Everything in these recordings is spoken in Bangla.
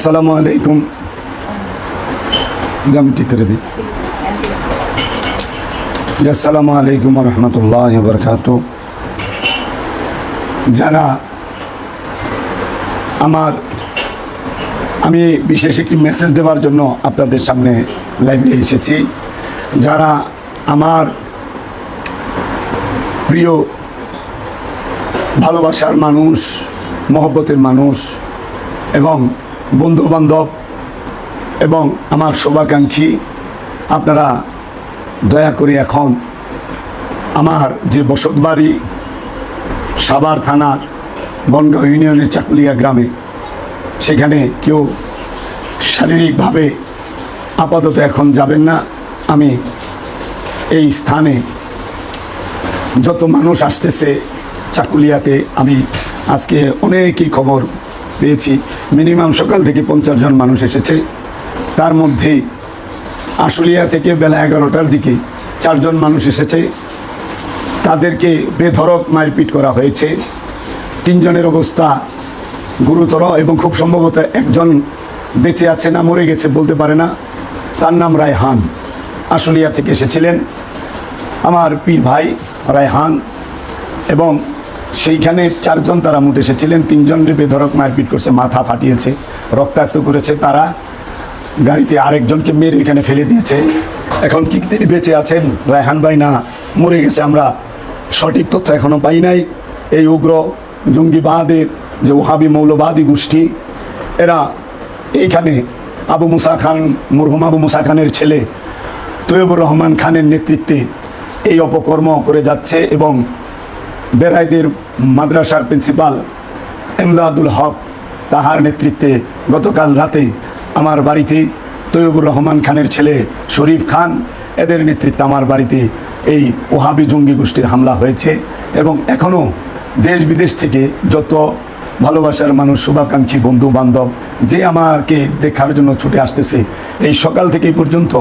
আসসালামু আলাইকুম। আমি ঠিক করে দিই। আসসালামু আলাইকুম রহমতুল্লাহ বরকাত। যারা আমি বিশেষ একটি মেসেজ দেওয়ার জন্য আপনাদের সামনে লাইভে এসেছি। যারা আমার প্রিয় ভালোবাসার মানুষ, মহব্বতের মানুষ এবং বন্ধুবান্ধব এবং আমার শুভাকাঙ্ক্ষী, আপনারা দয়া করে এখন আমার যে বসতবাড়ি সাভার থানার বনগাঁও ইউনিয়নের চাকুলিয়া গ্রামে, সেখানে কেউ শারীরিকভাবে আপাতত এখন যাবেন না। আমি এই স্থানে যত মানুষ আসতেছে চাকুলিয়াতে, আমি আজকে অনেকই খবর পেয়েছি। মিনিমাম সকাল থেকে 50 জন মানুষ এসেছে। তার মধ্যে আশুলিয়া থেকে বেলা 11টার দিকে 4 জন মানুষ এসেছে। তাদেরকে বেধড়ক মারপিট করা হয়েছে। 3 জনের অবস্থা গুরুতর এবং খুব সম্ভবত একজন বেঁচে আছে না মরে গেছে বলতে পারে না। তার নাম রায়হান, আশুলিয়া থেকে এসেছিলেন আমার পীর ভাই রায়হান। এবং সেইখানে 4 জন তারা মোট এসেছিলেন। 3 জনের বেধড়ক মারপিট করছে, মাথা ফাটিয়েছে, রক্তাক্ত করেছে। তারা গাড়িতে আরেকজনকে মেরে এখানে ফেলে দিয়েছে। এখন কি তিনি বেঁচে আছেন রায়হান ভাই না মরে গেছে আমরা সঠিক তথ্য এখনও পাই নাই। এই উগ্র জঙ্গিবাদের যে ওহাবি মৌলবাদী গোষ্ঠী, এরা এইখানে আবু মুসা খান, মরহুম আবু মুসা খানের ছেলে তৈয়বুর রহমান খানের নেতৃত্বে এই অপকর্ম করে যাচ্ছে। এবং বেরাইদের মাদ্রাসার প্রিন্সিপাল এমদাদুল হক, তাহার নেতৃত্বে গতকাল রাতে আমার বাড়িতে তৈয়বুর রহমান খানের ছেলে শরীফ খান, এদের নেতৃত্বে আমার বাড়িতে এই ওহাবি জঙ্গি গোষ্ঠীর হামলা হয়েছে। এবং এখনও দেশ বিদেশ থেকে যত ভালোবাসার মানুষ, শুভাকাঙ্ক্ষী, বন্ধু বান্ধব যে আমাকে দেখার জন্য ছুটে আসতেছে, এই সকাল থেকে পর্যন্ত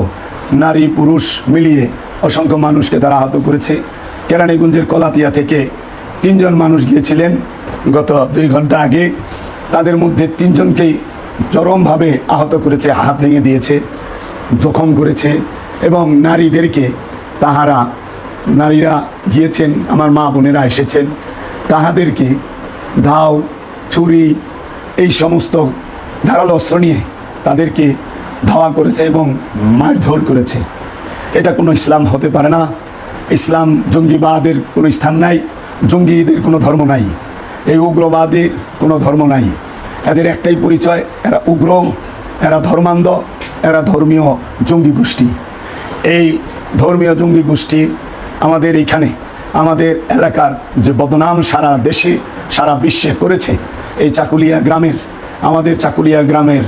নারী পুরুষ মিলিয়ে অসংখ্য মানুষকে তারা আহত করেছে। কেরানীগঞ্জের কলাতিয়া থেকে 3 জন মানুষ গিয়েছিলেন গত 2 ঘন্টা আগে। তাদের মধ্যে 3 জনকেই চরমভাবে আহত করেছে, হাত ভেঙে দিয়েছে, জখম করেছে। এবং নারীদেরকে নারীরা গিয়েছেন, আমার মা বোনেরা এসেছেন, তাহাদেরকে দাও, ছুরি, এই সমস্ত ধারালো অস্ত্র নিয়ে তাদেরকে ধাওয়া করেছে এবং মারধর করেছে। এটা কোনো ইসলাম হতে পারে না। ইসলাম জঙ্গিবাদের কোনো স্থান নাই, জঙ্গিদের কোনো ধর্ম নাই, এই উগ্রবাদের কোনো ধর্ম নাই। এদের একটাই পরিচয়, এরা উগ্র, এরা ধর্মান্ধ, এরা ধর্মীয় জঙ্গি গোষ্ঠী। এই ধর্মীয় জঙ্গি গোষ্ঠী আমাদের এইখানে, আমাদের এলাকার যে বদনাম সারা দেশে সারা বিশ্বে করেছে, এই চাকুলিয়া গ্রামের, আমাদের চাকুলিয়া গ্রামের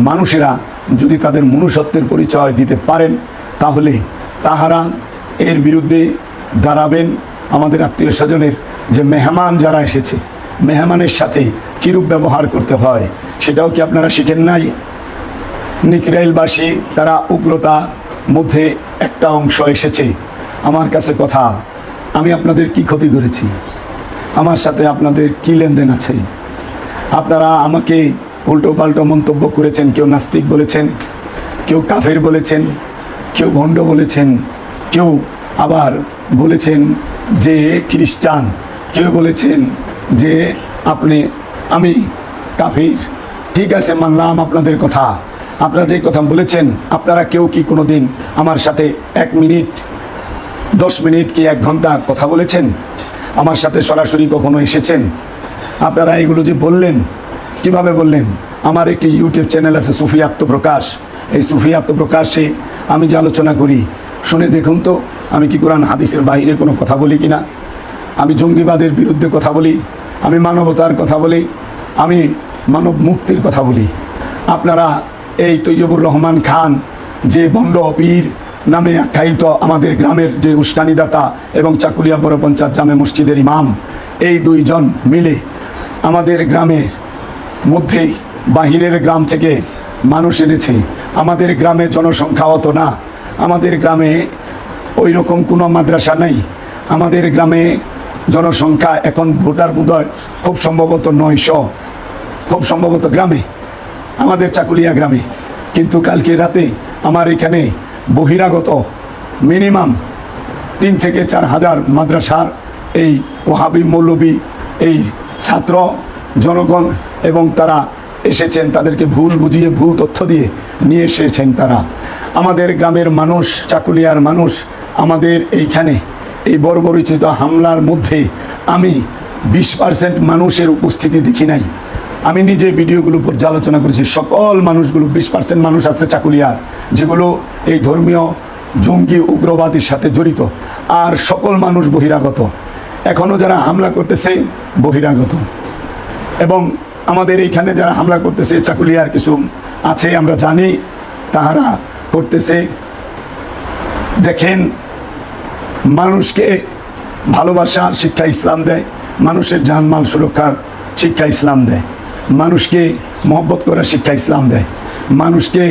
মানুষেরা যদি তাদের মনুষ্যত্বের পরিচয় দিতে পারেন, তাহলে তাহারা এর বিরুদ্ধে দাঁড়াবেন। আমাদের আত্মীয় স্বজনের যে মেহমান যারা এসেছে, মেহমানের সাথে কীরূপ ব্যবহার করতে হয় সেটাও কি আপনারা শিখেন নাই? নিকরাইলবাসী তারা উগ্রতার মধ্যে একটা অংশ এসেছে। আমার কাছে কথা, আমি আপনাদের কি ক্ষতি করেছি? আমার সাথে আপনাদের কি লেনদেন আছে? আপনারা আমাকে উল্টো পাল্টো মন্তব্য করেছেন। কেউ নাস্তিক বলেছেন, কেউ কাফের বলেছেন, কেউ ভণ্ড বলেছেন, কেউ আবার বলেছেন যে খ্রিস্টান, কেউ বলেছেন যে আমি কাফির। ঠিক আছে, মানলাম আপনাদের কথা। আপনারা যে কথা বলেছেন, আপনারা কেউ কি কোনো দিন আমার সাথে 1 মিনিট, 10 মিনিট কি 1 ঘন্টা কথা বলেছেন? আমার সাথে সরাসরি কখনো এসেছেন? আপনারা এগুলো যে বললেন, কিভাবে বললেন? আমার একটি ইউটিউব চ্যানেল আছে সুফি আত্মপ্রকাশ। এই সুফি আত্মপ্রকাশে আমি যে আলোচনা করি, শুনে দেখুন তো আমি কি কোরআন হাদিসের বাইরে কোনো কথা বলি কিনা। আমি জঙ্গিবাদের বিরুদ্ধে কথা বলি, আমি মানবতার কথা বলি, আমি মানব মুক্তির কথা বলি। আপনারা এই তৈয়বুর রহমান খান যে ভণ্ড পীর নামে আখ্যায়িত আমাদের গ্রামের যে উস্কানিদাতা এবং চাকুলিয়া বড় পঞ্চায়েত জামে মসজিদের ইমাম, এই 2 জন মিলে আমাদের গ্রামের মধ্যেই বাহিরের গ্রাম থেকে মানুষ এনেছে। আমাদের গ্রামে জনসংখ্যা অত না, আমাদের গ্রামে ওই রকম কোনো মাদ্রাসা নেই। আমাদের গ্রামে জনসংখ্যা এখন ভোটার বোধহয় খুব সম্ভবত 900, খুব সম্ভবত গ্রামে আমাদের চাকুলিয়া গ্রামে। কিন্তু কালকে রাতে আমার এখানে বহিরাগত মিনিমাম 3 থেকে 4 হাজার মাদ্রাসার এই ওহাবি মৌলবী এই ছাত্র জনগণ এবং তারা এসেছেন, তাদেরকে ভুল বুঝিয়ে ভুল তথ্য দিয়ে নিয়ে এসেছেন তারা। আমাদের গ্রামের মানুষ, চাকুলিয়ার মানুষ, আমাদের এইখানে এই বর্বরচিত হামলার মধ্যে আমি 20% মানুষের উপস্থিতি দেখি নাই। আমি নিজে ভিডিওগুলো পর্যালোচনা করেছি, সকল মানুষগুলো 20% মানুষ আছে চাকুলিয়ার, যেগুলো এই ধর্মীয় জঙ্গি উগ্রবাদীর সাথে জড়িত, আর সকল মানুষ বহিরাগত। এখনও যারা হামলা করতেছে বহিরাগত, এবং আমাদের এইখানে যারা হামলা করতেছে চাকুলিয়ার কিছু আছে, আমরা জানি তাহারা করতেছে। দেখেন, মানুষকে ভালোবাসার শিক্ষা ইসলাম দেয়, মানুষের জানমাল সুরক্ষার শিক্ষা ইসলাম দেয়, মানুষকে মহব্বত করার শিক্ষা ইসলাম দেয়, মানুষকে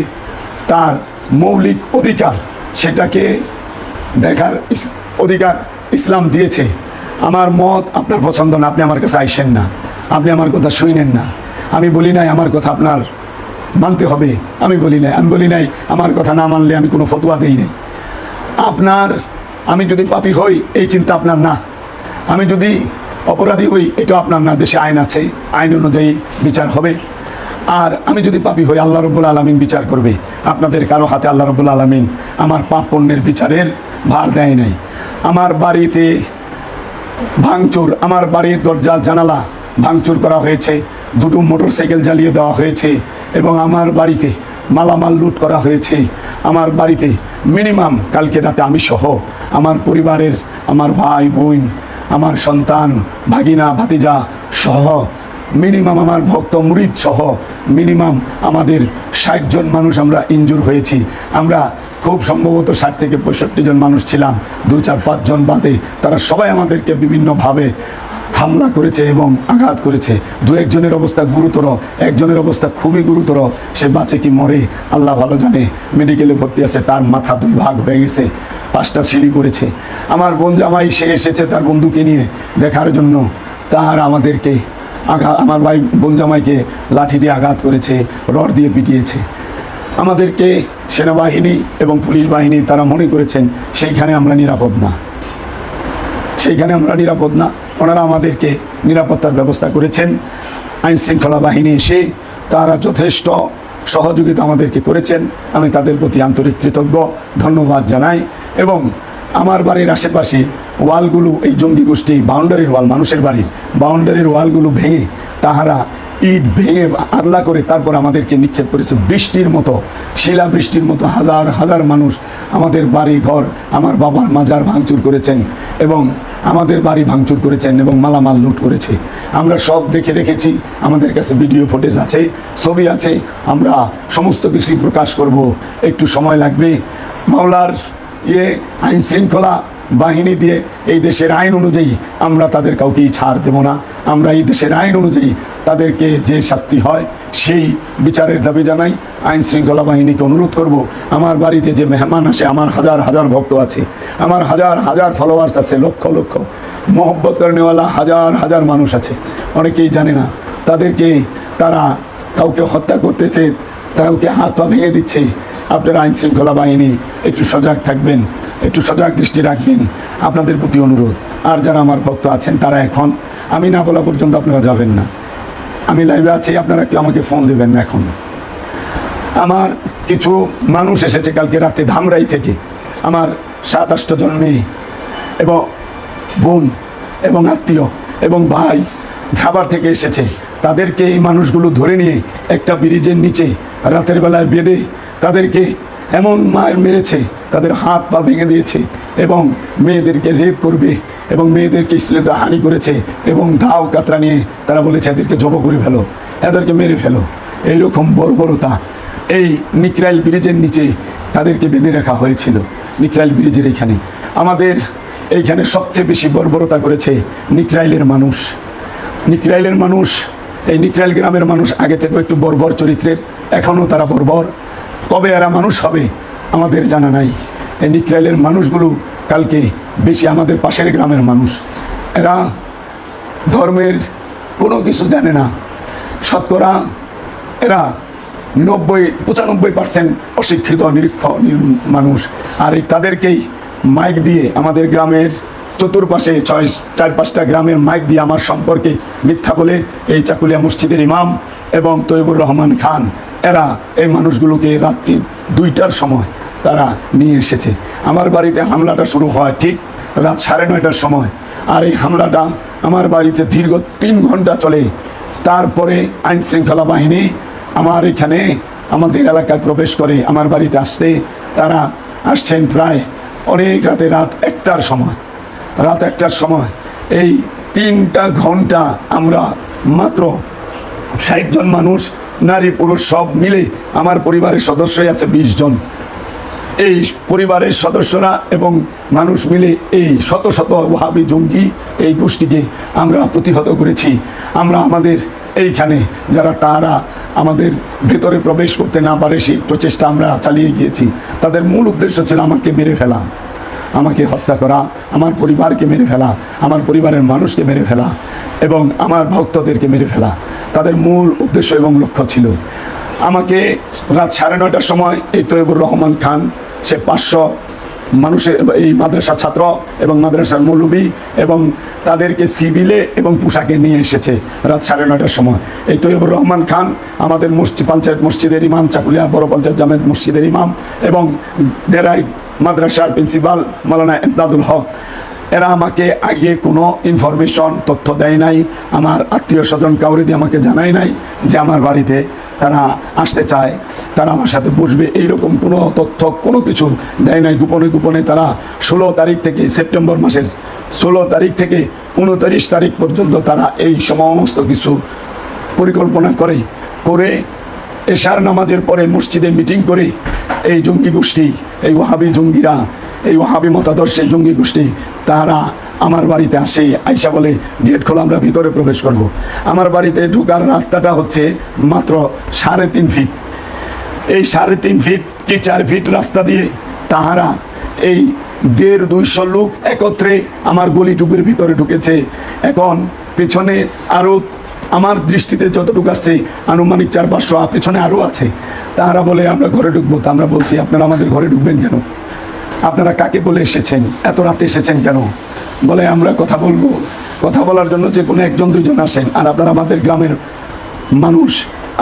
তার মৌলিক অধিকার সেটাকে দেখার অধিকার ইসলাম দিয়েছে। আমার মত আপনার পছন্দ না, আপনি আমার কাছে আইসেন না, আপনি আমার কথা শুনেন না। আমি বলি নাই আমার কথা আপনার মানতে হবে, আমি বলি নাই আমার কথা না মানলে আমি কোনো ফতোয়া দেই নাই। আমি যদি পাপী হই এই চিন্তা আপনার না, আমি যদি অপরাধী হই এটা আপনার না। দেশে আইন আছে, আইন অনুযায়ী বিচার হবে। আর আমি যদি পাপী হই আল্লাহ রব্বুল আলামিন বিচার করবে। আপনাদের কারো হাতে আল্লাহ রব্বুল আলামিন আমার পাপ পুণ্যের বিচারের ভার দেয় নাই। আমার বাড়িতে ভাঙচুর, আমার বাড়ির দরজা জানালা ভাঙচুর করা হয়েছে, 2টো মোটরসাইকেল জ্বালিয়ে দেওয়া হয়েছে, এবং আমার বাড়িতে মালামাল লুট করা হয়েছে। আমার বাড়িতে মিনিমাম কালকে রাতে আমি সহ আমার পরিবারের, আমার ভাই বোন, আমার সন্তান, ভাগিনা ভাতিজা সহ মিনিমাম আমার ভক্ত মুরিদ সহ মিনিমাম আমাদের 60 জন মানুষ আমরা ইনজুর হয়েছি। আমরা খুব সম্ভবত 60 থেকে 65 জন মানুষ ছিলাম, 2-4-5 জন বাদে তারা সবাই আমাদেরকে বিভিন্নভাবে হামলা করেছে এবং আঘাত করেছে। 2-1 জনের অবস্থা গুরুতর, একজনের অবস্থা খুবই গুরুতর, সে বাঁচে কি মরে আল্লাহ ভালো জানে। মেডিকেলে ভর্তি আছে, তার মাথা 2 ভাগ হয়ে গেছে, 5টা সিঁড়ি করেছে। আমার বোন জামাই সে এসেছে তার বন্ধুকে নিয়ে দেখার জন্য, তার আমাদেরকে আমার ভাই বোন জামাইকে লাঠি দিয়ে আঘাত করেছে, রড দিয়ে পিটিয়েছে। আমাদেরকে সেনাবাহিনী এবং পুলিশ বাহিনী তারা মনে করেছেন সেইখানে আমরা নিরাপদ না, সেইখানে আমরা নিরাপদ না। ওনারা আমাদেরকে নিরাপত্তার ব্যবস্থা করেছেন। আইনশৃঙ্খলা বাহিনী এসে তারা যথেষ্ট সহযোগিতা আমাদেরকে করেছেন, আমি তাদের প্রতি আন্তরিক কৃতজ্ঞ, ধন্যবাদ জানাই। এবং আমার বাড়ির আশেপাশে ওয়ালগুলো, এই জঙ্গি গোষ্ঠী বাউন্ডারির ওয়াল, মানুষের বাড়ির বাউন্ডারির ওয়ালগুলো ভেঙে তাহারা ইট ভেঙে আদলা করে তারপর আমাদেরকে নিক্ষেপ করেছে। বৃষ্টির মতো, শিলা বৃষ্টির মতো হাজার হাজার মানুষ আমাদের বাড়ি ঘর, আমার বাবার মাজার ভাঙচুর করেছেন এবং আমাদের বাড়ি ভাঙচুর করেছেন এবং মালামাল লুট করেছে। আমরা সব দেখে রেখেছি, আমাদের কাছে ভিডিও ফুটেজ আছে, ছবি আছে, আমরা সমস্ত কিছুই প্রকাশ করব। একটু সময় লাগবে। মাওলার আইন শৃঙ্খলা বাহিনী দিয়ে এই দেশের আইন অনুযায়ী আমরা তাদের কাউকেই ছাড় দেব না। আমরা এই দেশের আইন অনুযায়ী তাদেরকে যে শাস্তি হয় সেই বিচারের দাবি জানাই। আইন শৃঙ্খলা বাহিনীকে অনুরোধ করব, আমার বাড়িতে যে মেহমান আসে, আমার হাজার হাজার ভক্ত আছে, আমার হাজার হাজার ফলোয়ার্স আছে, লক্ষ লক্ষ মহব্বত করেনেওয়ালা হাজার হাজার মানুষ আছে, অনেকেই জানে না। তাদেরকে তারা কাউকে হত্যা করতেছে, কাউকে হাত পা ভেঙে দিচ্ছে। আপনারা আইন শৃঙ্খলা বাহিনী একটু সজাগ থাকবেন, একটু সজাগ দৃষ্টি রাখবেন, আপনাদের প্রতি অনুরোধ। আর যারা আমার ভক্ত আছেন তারা এখন আমি না বলা পর্যন্ত আপনারা যাবেন না। আমি লাইভে আছি, আপনারা কেউ আমাকে ফোন দেবেন না। এখন আমার কিছু মানুষ এসেছে কালকে রাতে ধামরাই থেকে, আমার 7-8 জন মেয়ে এবং বোন এবং আত্মীয় এবং ভাই ঝাবার থেকে এসেছে। তাদেরকে এই মানুষগুলো ধরে নিয়ে একটা ব্রিজের নিচে রাতের বেলায় বেঁধে তাদেরকে এমন মায়ের মেরেছে, তাদের হাত পা ভেঙে দিয়েছে এবং মেয়েদেরকে রেপ করবে এবং মেয়েদেরকে শ্লীলতাহানি করেছে এবং ধাও কাতরা নিয়ে তারা বলেছে এদেরকে জব করে ফেলো, এদেরকে মেরে ফেলো। এইরকম বর্বরতা এই নিকরাইল ব্রিজের নিচে তাদেরকে বেঁধে রাখা হয়েছিল। নিকরাইল ব্রিজের এখানে আমাদের এইখানে সবচেয়ে বেশি বর্বরতা করেছে নিকরাইলের মানুষ। নিকরাইলের মানুষ, এই নিকরাইল গ্রামের মানুষ আগে থেকে একটু বর্বর চরিত্রের, এখনও তারা বর্বর। কবে এরা মানুষ হবে আমাদের জানা নাই। এই নিকরাইলের মানুষগুলো কালকে বেশি আমাদের পাশের গ্রামের মানুষ, এরা ধর্মের কোনো কিছু জানে না। শতকরা এরা 95% অশিক্ষিত মানুষ। আর এই তাদেরকেই মাইক দিয়ে আমাদের গ্রামের চতুর্পাশে 4-5টা গ্রামের মাইক দিয়ে আমার সম্পর্কে মিথ্যা বলে এই চাকুলিয়া মসজিদের ইমাম এবং তৈবুর রহমান খান এরা এই মানুষগুলোকে রাত্রি 2টার সময় তারা নিয়ে এসেছে। আমার বাড়িতে হামলাটা শুরু হয় ঠিক রাত 9:30টার সময়। আর এই হামলাটা আমার বাড়িতে দীর্ঘ 3 ঘন্টা চলে। তারপরে আইন শৃঙ্খলা বাহিনী আমার এখানে আমাদের এলাকায় প্রবেশ করে। আমার বাড়িতে আসতে তারা আসছেন প্রায় অনেক রাতে, রাত 1টার সময়। এই 3টা ঘন্টা আমরা মাত্র 60 জন মানুষ, নারী পুরুষ সব মিলে, আমার পরিবারের সদস্যই আছে 20 জন। এই পরিবারের সদস্যরা এবং মানুষ মিলে এই শত শত ওয়াহাবি জঙ্গি এই গোষ্ঠীকে আমরা প্রতিহত করেছি। আমরা আমাদের এইখানে যারা তারা আমাদের ভেতরে প্রবেশ করতে না পারে সেই প্রচেষ্টা আমরা চালিয়ে গিয়েছি। তাদের মূল উদ্দেশ্য ছিল আমাকে মেরে ফেলা, আমাকে হত্যা করা, আমার পরিবারকে মেরে ফেলা, আমার পরিবারের মানুষকে মেরে ফেলা এবং আমার ভক্তদেরকে মেরে ফেলা। তাদের মূল উদ্দেশ্য এবং লক্ষ্য ছিল। আমাকে রাত 9:30টার সময় এই তৈবুর রহমান খান, সে 500 মানুষের এই মাদ্রাসা ছাত্র এবং মাদ্রাসার মৌলবী এবং তাদেরকে সিভিলে এবং পোশাকে নিয়ে এসেছে রাত 9:30টার সময়। এই তৈবুর রহমান খান আমাদের পঞ্চায়েত মসজিদের ইমাম, চাকুলিয়া বড় পঞ্চায়েত জামেদ মসজিদের ইমাম এবং ডেরাই মাদ্রাসার প্রিন্সিপাল মাওলানা এমদাদুল হক, এরা আমাকে আগে কোনো ইনফরমেশন তথ্য দেয় নাই। আমার আত্মীয় স্বজন কাউরে দিয়ে আমাকে জানায় নাই যে আমার বাড়িতে তারা আসতে চায়, তারা আমার সাথে বসবে, এইরকম কোনো তথ্য কোনো কিছু দেয় নাই। গোপনে তারা 16 তারিখ থেকে, সেপ্টেম্বর মাসের 16 তারিখ থেকে 29 তারিখ পর্যন্ত তারা এই সমস্ত কিছু পরিকল্পনা করে এশার নামাজের পরে মসজিদে মিটিং করে এই জঙ্গি গোষ্ঠী, এই ওয়াহাবি জঙ্গিরা, এই ওয়াহাবি মতাদর্শের জঙ্গি গোষ্ঠী তারা আমার বাড়িতে আসে। আইসা বলে গেট খোলা, আমরা ভিতরে প্রবেশ করব। আমার বাড়িতে ঢোকার রাস্তাটা হচ্ছে মাত্র 3.5 ফিট। এই 3.5 ফিট কি 4 ফিট রাস্তা দিয়ে তাহারা এই 150-200 লোক একত্রে আমার গলিটুকুর ভিতরে ঢুকেছে। এখন পেছনে আরও আমার দৃষ্টিতে যতটুকু আসছে আনুমানিক 400-500, পেছনে আরও আছে। তাহারা বলে আমরা ঘরে ঢুকবো। তা আমরা বলছি আপনারা আমাদের ঘরে ঢুকবেন কেন? আপনারা কাকে বলে এসেছেন? এত রাতে এসেছেন কেন? বলে আমরা কথা বলবো। কথা বলার জন্য যে কোনো 1-2 জন আসেন, আর আপনারা আমাদের গ্রামের মানুষ,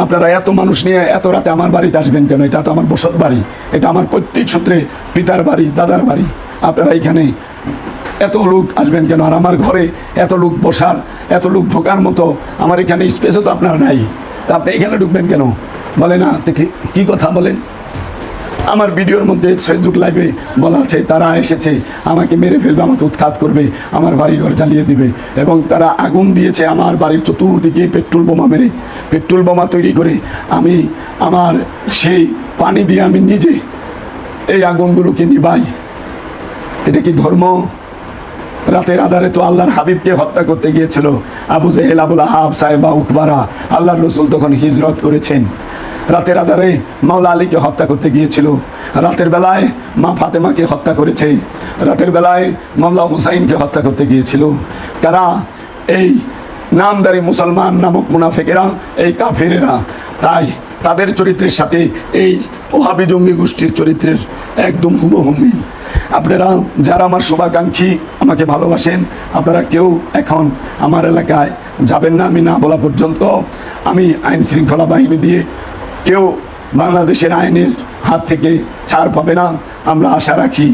আপনারা এত মানুষ নিয়ে এত রাতে আমার বাড়িতে আসবেন কেন? এটা তো আমার বসত বাড়ি, এটা আমার প্রত্যেক সূত্রে পিতার বাড়ি, দাদার বাড়ি। আপনারা এখানে এত লোক আসবেন কেন? আর আমার ঘরে এত লোক বসার, এত লোক ঢোকার মতো আমার এখানে স্পেসও তো আপনার নাই, তা আপনি এখানে ঢুকবেন কেন? বলে না, কি কথা বলেন? আমার ভিডিওর মধ্যে ফেসবুক লাইভে বলা আছে তারা এসেছে আমাকে মেরে ফেলবে, আমাকে উৎখাত করবে, আমার বাড়িঘর জ্বালিয়ে দিবে এবং তারা আগুন দিয়েছে আমার বাড়ির চতুর্দিকে পেট্রোল বোমা মেরে, পেট্রোল বোমা তৈরি করে আমি আমার সেই পানি দিয়ে আমি নিজে এই আগুনগুলোকে নিভাই। এটা কি ধর্ম? রাতের আধারে তো আল্লাহর হাবিবকে হত্যা করতে গিয়েছিল আবু জেহেল, আবুল আহাব, সাহেবা, উকবারা। আল্লাহর রসুল তখন হিজরত করেছেন। রাতের আধারে মাওলা আলীকে হত্যা করতে গিয়েছিল। রাতের বেলায় মা ফাতেমাকে হত্যা করেছে। রাতের বেলায় মাওলা হুসাইনকে হত্যা করতে গিয়েছিল। কারা? এই নামদারি মুসলমান নামক মুনাফেকেরা, এই কাফেরেরা। তাই তাদের চরিত্রের সাথে এই ওহাবি জঙ্গি গোষ্ঠীর চরিত্রের একদম হুবহু মিল। আপনারা যারা আমার শুভাকাঙ্ক্ষী, আমাকে ভালোবাসেন, আপনারা কেউ এখন আমার এলাকায় যাবেন না আমি না বলা পর্যন্ত। আমি আইন শৃঙ্খলা বাহিনী দিয়ে কেউ বাংলাদেশের আইনের হাত থেকে ছাড় পাবে না। আমরা আশা রাখি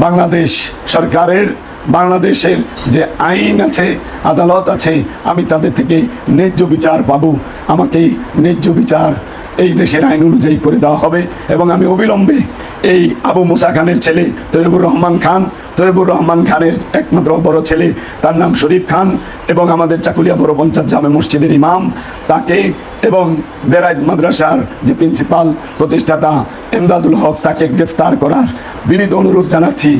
বাংলাদেশ সরকারের, বাংলাদেশের যে আইন আছে, আদালত আছে, আমি তাদের থেকে ন্যায্য বিচার পাবো। আমাকে ন্যায্য বিচার এই দেশের আইন অনুযায়ী করে দেওয়া হবে এবং আমি অবিলম্বে এই আবু মুসা খানের ছেলে তৈবুর রহমান খান, তৈবুর রহমান খানের একমাত্র বড় ছেলে, তার নাম শরীফ খান, এবং আমাদের চাকুলিয়া বড় পঞ্চায়েত জামে মসজিদের ইমাম, তাকে এবং বেরাইত মাদ্রাসার যে প্রিন্সিপাল প্রতিষ্ঠাতা এমদাদুল হক, তাকে গ্রেফতার করার বিনীত অনুরোধ জানাচ্ছি।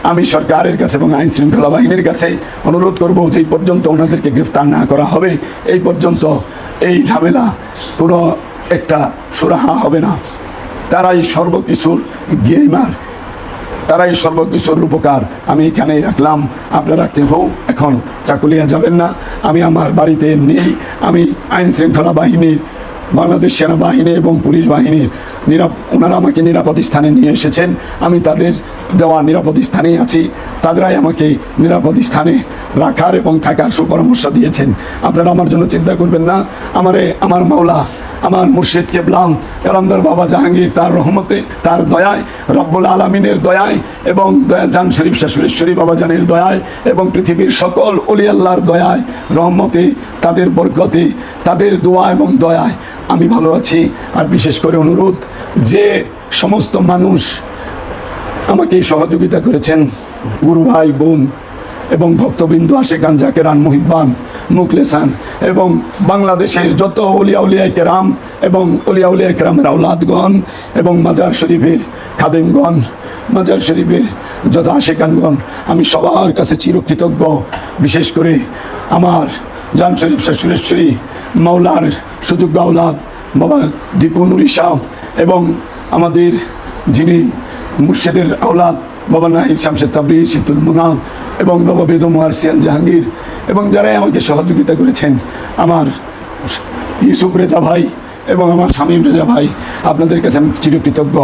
আমি সরকারের কাছে এবং আইন শৃঙ্খলা বাহিনীর কাছে অনুরোধ করব, যেই পর্যন্ত ওনাদেরকে গ্রেফতার না করা হবে এই পর্যন্ত এই ঝামেলা কোনো একটা সুরাহা হবে না। তারাই সর্বকিছুর গেমার, তারাই সর্বকিছুর রূপকার। আমি এখানেই রাখলাম। আপনারা কেউ এখন চাকুলিয়া যাবেন না। আমি আমার বাড়িতে নেই। আমি আইন শৃঙ্খলা বাহিনীর বাংলাদেশ সেনাবাহিনী এবং পুলিশ বাহিনীর ওনারা আমাকে নিরাপদ স্থানে নিয়ে এসেছেন। আমি তাদের দেওয়া নিরাপদ স্থানেই আছি। তাদেরাই আমাকে নিরাপদ স্থানে রাখার এবং থাকার সুপরামর্শ দিয়েছেন। আপনারা আমার জন্য চিন্তা করবেন না। আমার মাওলা, আমার মুর্শিদ কেবলাম এলামদার বাবা জাহাঙ্গীর তার রহমতে, তার দয়ায়, রব্বুল আলমিনের দয়ায় এবং দয়াল জান শরীফ শাহ সুরেশ্বরী বাবা জানের দয়ায় এবং পৃথিবীর সকল অলি আল্লাহর দয়ায়, রহমতে, তাদের বরকতে, তাদের দোয়া এবং দয়ায় আমি ভালো আছি। আর বিশেষ করে অনুরোধ, যে সমস্ত মানুষ আমাকে সহযোগিতা করেছেন, গুরু ভাই বোন এবং ভক্তবৃন্দ, আশেকান, জাকেরান, মুহিব্বান, মুখলেসান এবং বাংলাদেশের যত উলিয়া কেরাম এবং উলিয়া কেরামের আওলাদগণ এবং মাজার শরীফের খাদেমগণ, মাজার শরীফের যত আশেকানগণ, আমি সবার কাছে চিরকৃতজ্ঞ। বিশেষ করে আমার জান শরীফ শাহ সুরেশ্বরী মাওলার সুযোগ্য আওলাদ বাবা দীপু নুরি শাহ এবং আমাদের যিনি মুর্শিদের আওলাদ বাবা নাহিদ শামসেদ তাবরিজ, শীতুল মুনা এবং বাবা বেদম আরসিয়াল জাহাঙ্গীর এবং যারাই আমাকে সহযোগিতা করেছেন, আমার ইউসুফ রেজা ভাই এবং আমার শামীম রেজা ভাই, আপনাদের কাছে আমি চিরকৃতজ্ঞ।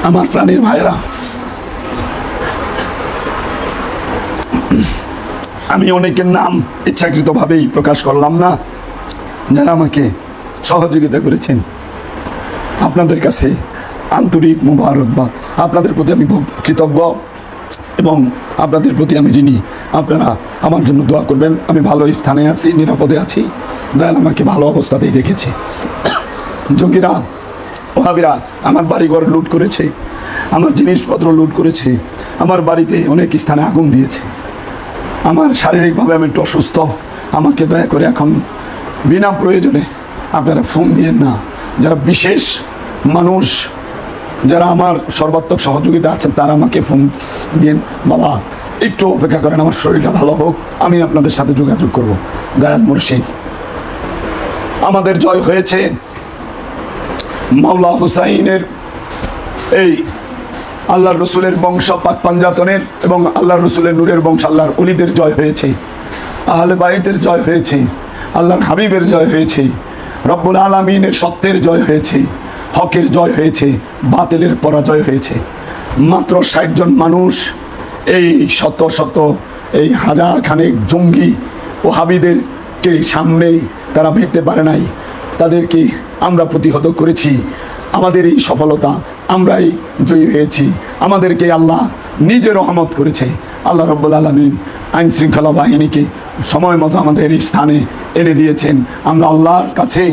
আমার প্রাণের ভাইয়েরা, আমি অনেকের নাম ইচ্ছাকৃতভাবেই প্রকাশ করলাম না, যারা আমাকে সহযোগিতা করেছেন। আপনাদের কাছে আন্তরিক মোবারকবাদ। আপনাদের প্রতি আমি কৃতজ্ঞ এবং আপনাদের প্রতি আমি ঋণী। আপনারা আমার জন্য দোয়া করবেন। আমি ভালো স্থানে আছি, নিরাপদে আছি। দয়াল আমাকে ভালো অবস্থাতেই রেখেছে। জঙ্গিরা, ওহাবিরা আমার বাড়িঘর লুট করেছে, আমার জিনিসপত্র লুট করেছে, আমার বাড়িতে অনেক স্থানে আগুন দিয়েছে। আমার শারীরিকভাবে আমি একটু অসুস্থ। আমাকে দয়া করে এখন বিনা প্রয়োজনে আপনারা ফোন দিয়েন না। যারা বিশেষ মানুষ, যারা আমার সর্বাত্মক সহযোগিতা আছেন, তারা আমাকে ফোন দিন, বাবা একটু অপেক্ষা করেন, আমার শরীরটা ভালো হোক, আমি আপনাদের সাথে যোগাযোগ করব। দয়াল মুর্শিদ, আমাদের জয় হয়েছে মাওলা হুসাইনের এই আল্লাহর রসুলের বংশ পাক পাঞ্জাতনের এবং আল্লাহর রসুলের নূরের বংশ আল্লাহর অলিদের জয় হয়েছে, আহলে বাইতের জয় হয়েছে, আল্লাহর হাবিবের জয় হয়েছে, রব্বুল আলামিনের সত্যের জয় হয়েছে, হকের জয় হয়েছে, বাতিলের পরাজয় হয়েছে। মাত্র 60 জন মানুষ এই শত এই হাজার খানেক জঙ্গি ও হাবিদেরকে সামনে তারা ভিড়তে পারে নাই। তাদেরকে আমরা প্রতিহত করেছি। আমাদের এই সফলতা, আমরাই জয়ী হয়েছি। আমাদেরকে আল্লাহ নিজে রহমত করেছে। আল্লাহ রব্বুল আলামিন আইন শৃঙ্খলা বাহিনীকে সময় মতো আমাদের এই স্থানে এনে দিয়েছেন। আমরা আল্লাহর কাছে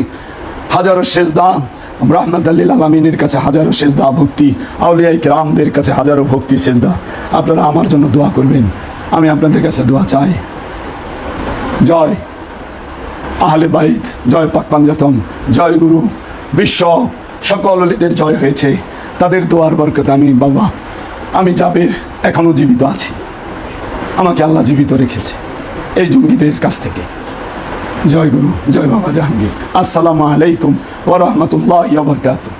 হাজারো সেজদা, রাহমাতুল আলামিনের কাছে হাজারো সেজদা ভক্তি, আউলিয়া কিরামদের কাছে হাজারো ভক্তি সেজদা। আপনারা আমার জন্য দোয়া করবেন। আমি আপনাদের কাছে দোয়া চাই। জয় আহলে বাইত, জয় পাক পাঞ্জাতন, জয় গুরু। বিশ্ব সকল অলিদের জয় হয়েছে। তাদের দোয়ার বরকত আমি জাবের এখনও জীবিত আছি। আমাকে আল্লাহ জীবিত রেখেছে এই জঙ্গিদের কাছ থেকে। জয় গুরু, জয় বাবা জাহাঙ্গীর। আসসালামু আলাইকুম ওয়া রাহমাতুল্লাহি ওয়া বারাকাতুহু।